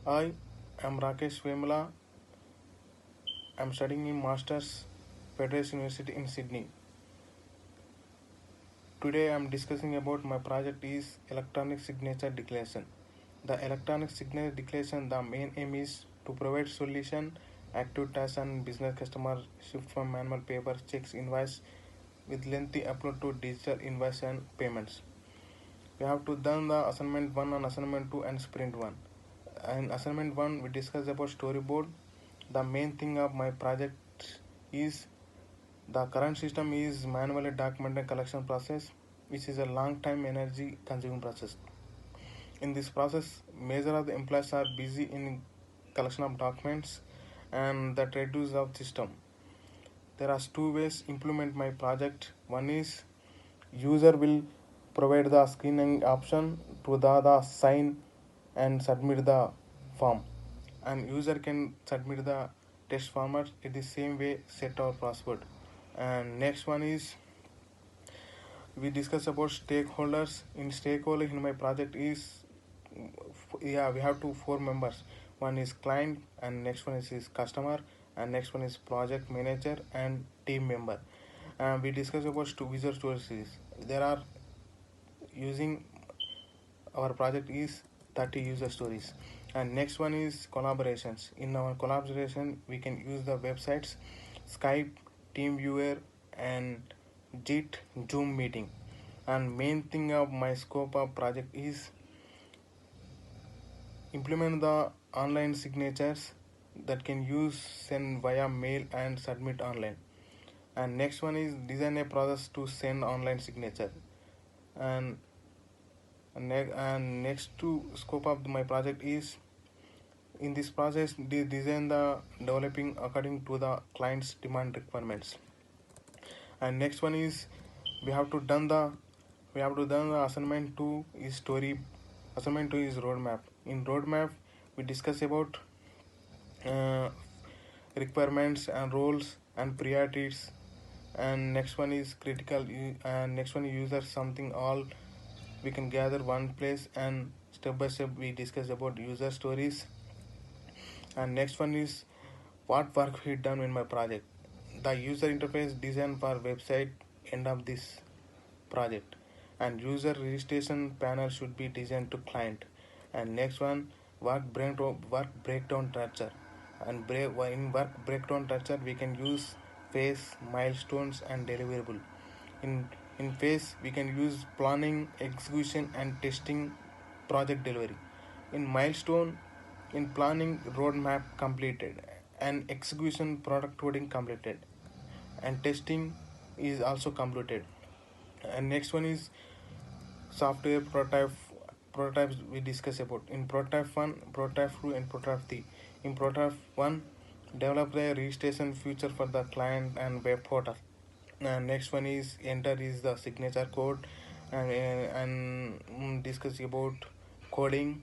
I am Rakesh Vemula. I am studying in Masters Federation University in Sydney. Today I am discussing about my project is electronic signature declaration. The electronic signature declaration, the main aim is to provide solution active tasks and business customer shift from manual paper checks invoice with lengthy upload to digital invoice and payments. We have to done the assignment 1 and assignment 2 and sprint 1. In assignment 1 we discuss about storyboard. The main thing of my project is the current system is manually documented collection process, which is a long time energy consuming process. In this process, major of the employees are busy in collection of documents and that reduce of system. There are two ways implement my project. One is user will provide the screening option to the sign and submit the form, and user can submit the test format in the same way set our password. And next one is we discuss about stakeholders. In stakeholder in my project is we have four members. One is client and next one is customer and next one is project manager and team member. And we discuss about user stories. There are using our project is 30 user stories. And next one is collaborations. In our collaboration we can use the websites Skype, TeamViewer and JIT, Zoom meeting. And main thing of my scope of project is implement the online signatures that can use send via mail and submit online. And next one is design a process to send online signature. And next to scope of my project is in this process design the developing according to the client's demand requirements. And next one is we have to done the assignment 2 is story. Assignment 2 is roadmap. In roadmap we discuss about uh, requirements and roles and priorities. And next one is critical and next one is user something all we can gather one place, and step by step we discuss about user stories. And next one is what work we done in my project. The user interface design for website end of this project, and user registration panel should be designed to client. And next one work breakdown structure. And in work breakdown structure we can use phase, milestones and deliverable. In phase we can use planning, execution and testing, project delivery. In milestone, in planning roadmap completed and execution product coding completed and testing is also completed. And next one is software prototypes we discuss about. In prototype 1, prototype 2 and prototype 3. In prototype 1 develop the registration feature for the client and web portal. And next one is enter is the signature code and discuss about coding.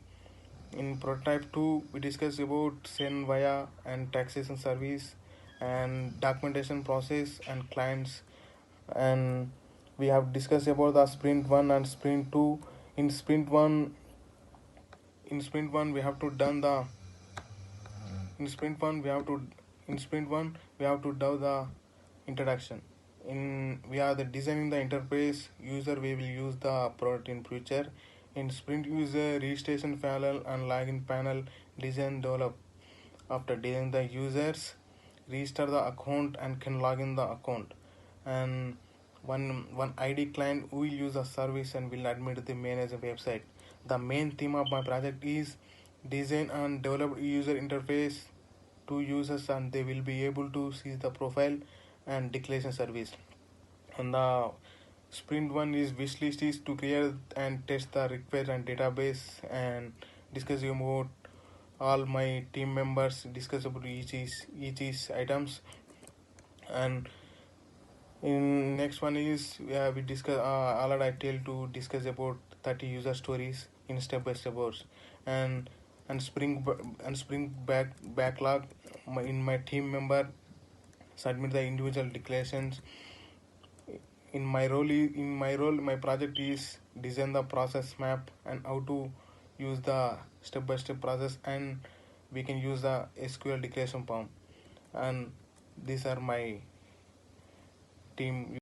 In prototype 2 we discuss about send via and taxation service and documentation process and clients. And we have discussed about the sprint 1 and sprint 2. In sprint 1 in sprint 1 we have to done the in sprint 1 we have to do the introduction. In we are the designing the interface user we will use the product in future. In sprint user registration panel and login panel design develop. After designing the users register the account and can log in the account. And one ID client will use the service and will admit the manage the website. The main theme of my project is design and develop user interface to users and they will be able to see the profile and declaration service. And the sprint 1 is wish list is to create and test the request and database and discuss about all my team members discuss about each items. And in next one is we discuss all I tell to discuss about 30 user stories in step by step course. And spring backlog in my team member submit the individual declarations. In my role my project is design the process map and how to use the step by step process, and we can use the SQL declaration form. And these are my team